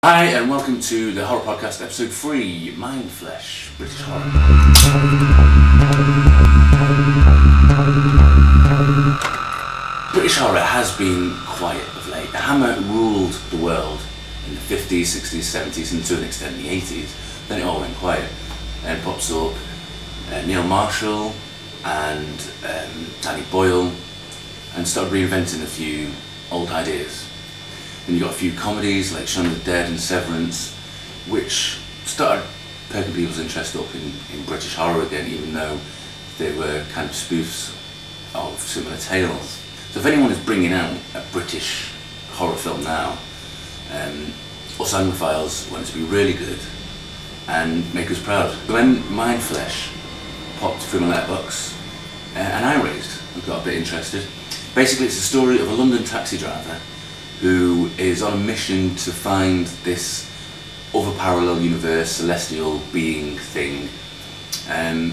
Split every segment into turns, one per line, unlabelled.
Hi and welcome to the Horror Podcast episode 3, Mindflesh, British Horror. British horror has been quiet of late. The Hammer ruled the world in the 50s, 60s, 70s and to an extent the 80s. Then it all went quiet. Then pops up Neil Marshall and Danny Boyle and started reinventing a few old ideas. Then you got a few comedies like Shaun of the Dead and Severance, which started perking people's interest up in British horror again, even though they were kind of spoofs of similar tales. So if anyone is bringing out a British horror film now, us Anglophiles want it to be really good and make us proud. When Mindflesh popped through my letterbox, and I raised, I got a bit interested. Basically it's the story of a London taxi driver who is on a mission to find this other parallel universe, celestial being thing,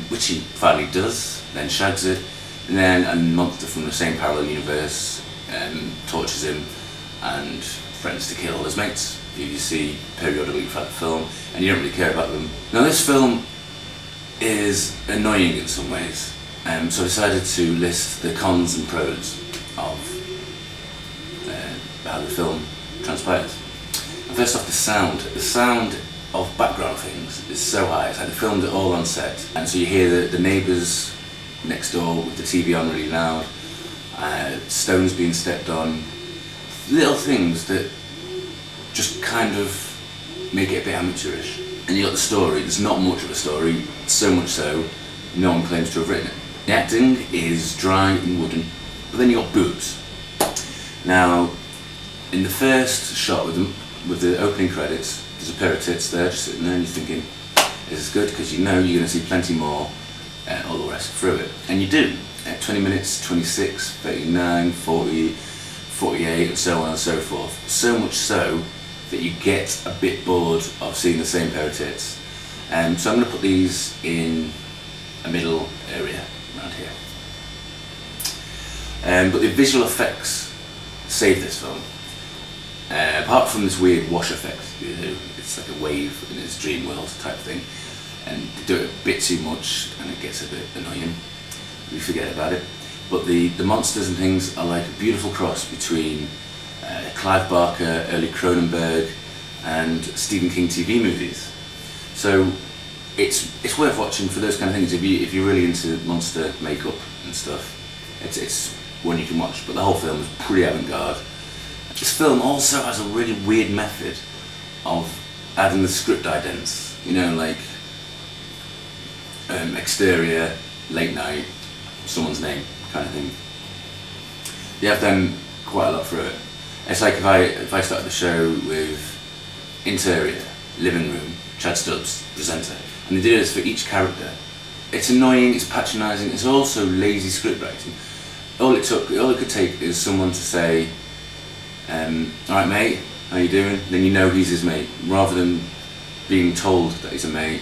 which he finally does, then shags it, and then a monster from the same parallel universe tortures him and threatens to kill all his mates, who you see periodically throughout the film, and you don't really care about them. Now this film is annoying in some ways, so I decided to list the cons and pros of how the film transpires. And first off, the sound. The sound of background things is so high. It's like they filmed it all on set, and so you hear the neighbours next door with the TV on really loud, stones being stepped on, little things that just kind of make it a bit amateurish. And you got the story. There's not much of a story, so much so no one claims to have written it. The acting is dry and wooden, but then you got boobs. Now, in the first shot with the opening credits, there's a pair of tits there just sitting there, and you're thinking, this is good, because you know you're going to see plenty more all the rest through it. And you do. At 20 minutes, 26, 39, 40, 48, and so on and so forth. So much so that you get a bit bored of seeing the same pair of tits. So I'm going to put these in a middle area around here. But the visual effects save this film. Apart from this weird wash effect, it's like a wave in its dream world type thing, and they do it a bit too much and it gets a bit annoying. We forget about it. But the monsters and things are like a beautiful cross between Clive Barker, early Cronenberg and Stephen King TV movies. So it's worth watching for those kind of things. If you're really into monster makeup and stuff, it's one you can watch. But the whole film is pretty avant-garde. This film also has a really weird method of adding the script idents, you know, like exterior, late night, someone's name kind of thing. You have them quite a lot through it. It's like if I started the show with interior, living room, Chad Stubbs, presenter, and they do this for each character. It's annoying, it's patronising, it's also lazy script writing. All it could take is someone to say, alright mate, how you doing? Then you know he's his mate, rather than being told that he's a mate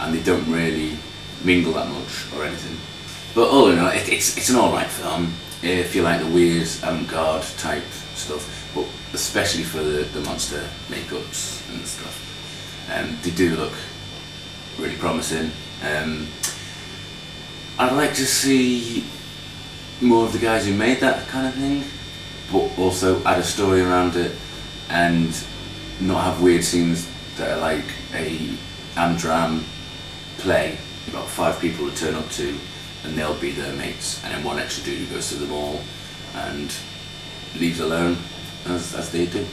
and they don't really mingle that much or anything. But all in all, it's an alright film if you like the weird avant-garde type stuff, but especially for the monster makeups and stuff. They do look really promising. I'd like to see more of the guys who made that kind of thing, but also add a story around it and not have weird scenes that are like a Amdram play. You've got 5 people to turn up to and they'll be their mates, and then one extra dude who goes to the mall and leaves alone as they do.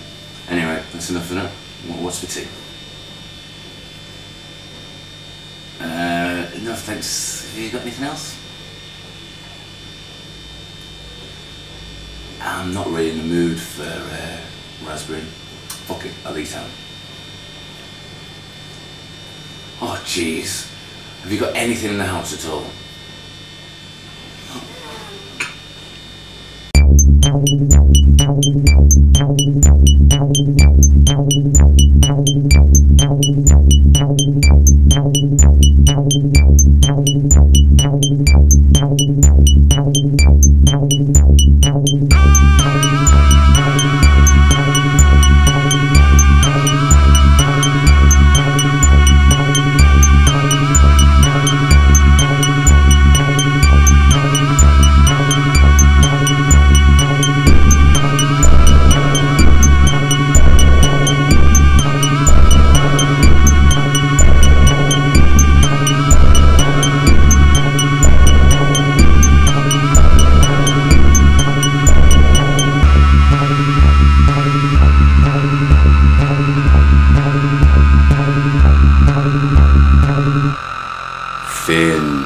Anyway, that's enough for now. What's for tea? No thanks. Have you got anything else? I'm not really in the mood for raspberry. Fuck it, I'll eat out. Oh jeez. Have you got anything in the house at all? thin,